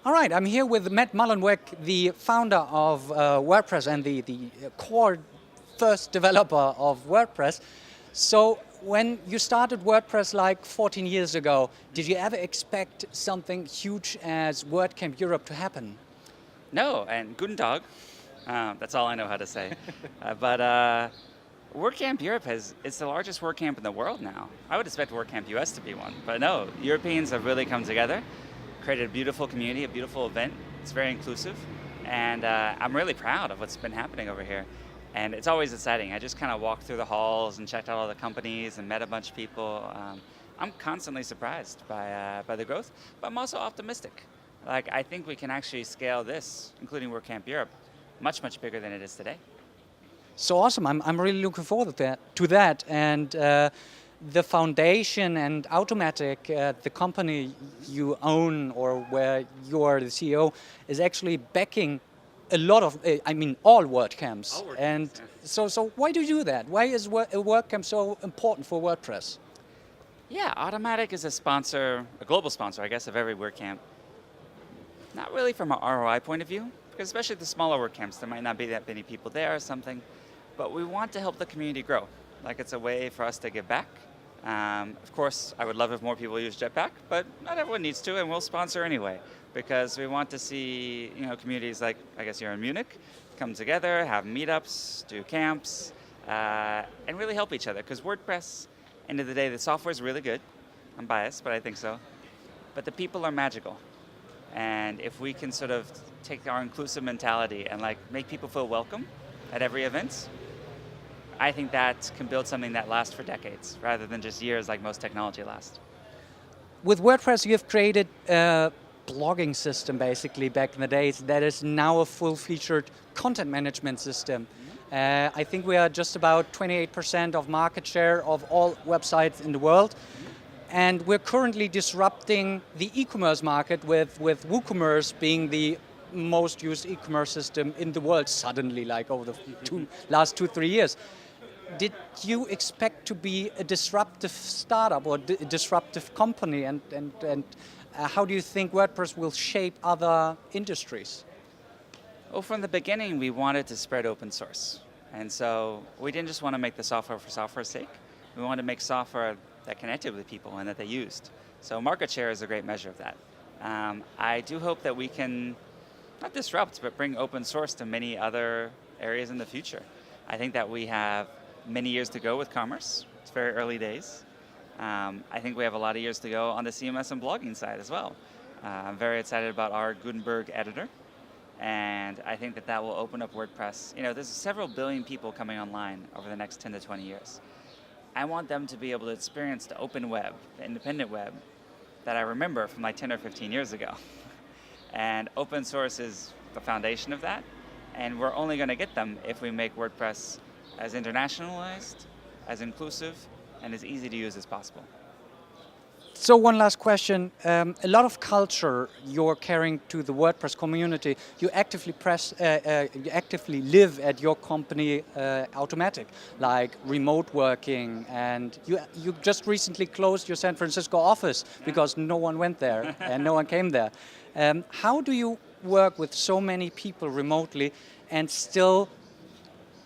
All right, I'm here with Matt Mullenweg, the founder of WordPress and the core first developer of WordPress. So when you started WordPress like 14 years ago, did you ever expect something huge as WordCamp Europe to happen? No, and guten Tag. That's all I know how to say. But WorkCamp Europe it's the largest WordCamp in the world now. I would expect WordCamp US to be one, but no, Europeans have really come together, created a beautiful community, a beautiful event. It's very inclusive, and I'm really proud of what's been happening over here. And it's always exciting. I just kind of walked through the halls and checked out all the companies and met a bunch of people. I'm constantly surprised by the growth, but I'm also optimistic. Like, I think we can actually scale this, including WorkCamp Europe, much, much bigger than it is today. So awesome, I'm really looking forward to that. And the foundation and Automatic, the company you own or where you're the CEO, is actually backing a lot of, all WordCamps. All WordCamps, and yeah. so why do you do that? Why is a WordCamp so important for WordPress? Yeah, Automatic is a sponsor, a global sponsor, I guess, of every WordCamp. Not really from an ROI point of view, because especially the smaller WordCamps, there might not be that many people there or something, but we want to help the community grow. Like, it's a way for us to give back. Of course, I would love if more people use Jetpack, but not everyone needs to, and we'll sponsor anyway, because we want to see, communities like, I guess you're in Munich, come together, have meetups, do camps, and really help each other. Because WordPress, end of the day, the software is really good. I'm biased, but I think so. But the people are magical. And if we can sort of take our inclusive mentality and make people feel welcome at every event, I think that can build something that lasts for decades, rather than just years like most technology lasts. With WordPress, you've created a blogging system, basically, back in the days, that is now a full-featured content management system. I think we are just about 28% of market share of all websites in the world. And we're currently disrupting the e-commerce market with WooCommerce being the most used e-commerce system in the world suddenly, like over the last 2-3 years. Did you expect to be a disruptive startup or a disruptive company? And how do you think WordPress will shape other industries? Well, from the beginning, we wanted to spread open source. And so we didn't just want to make the software for software's sake. We wanted to make software that connected with people and that they used. So market share is a great measure of that. I do hope that we can, not disrupt, but bring open source to many other areas in the future. I think that we have many years to go with commerce. It's very early days. I think we have a lot of years to go on the CMS and blogging side as well. I'm very excited about our Gutenberg editor. And I think that will open up WordPress. There's several billion people coming online over the next 10 to 20 years. I want them to be able to experience the open web, the independent web, that I remember from like 10 or 15 years ago. And open source is the foundation of that. And we're only going to get them if we make WordPress as internationalized, as inclusive, and as easy to use as possible. So one last question. A lot of culture you're carrying to the WordPress community. You actively live at your company Automatic, like remote working, and you just recently closed your San Francisco office because no one went there and no one came there. How do you work with so many people remotely and still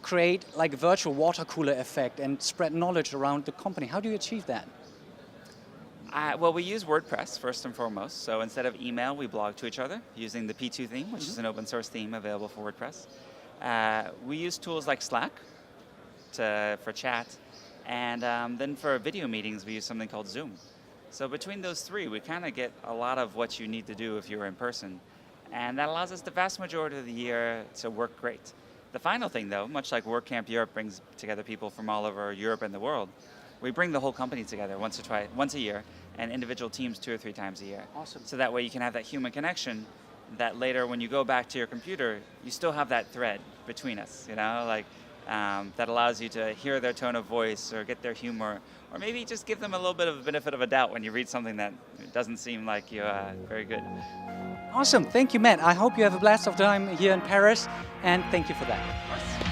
create like a virtual water cooler effect and spread knowledge around the company? How do you achieve that? Well, we use WordPress first and foremost. So instead of email, we blog to each other using the P2 theme, which is an open source theme available for WordPress. We use tools like Slack for chat. And then for video meetings, we use something called Zoom. So between those three, we kind of get a lot of what you need to do if you're in person. And that allows us the vast majority of the year to work great. The final thing, though, much like WorkCamp Europe brings together people from all over Europe and the world, we bring the whole company together once a year, and individual teams 2 or 3 times a year. Awesome. So that way you can have that human connection that later when you go back to your computer, you still have that thread between us, that allows you to hear their tone of voice or get their humor, or maybe just give them a little bit of a benefit of a doubt when you read something that doesn't seem like you're very good. Awesome, thank you, Matt. I hope you have a blast of time here in Paris, and thank you for that. Of course.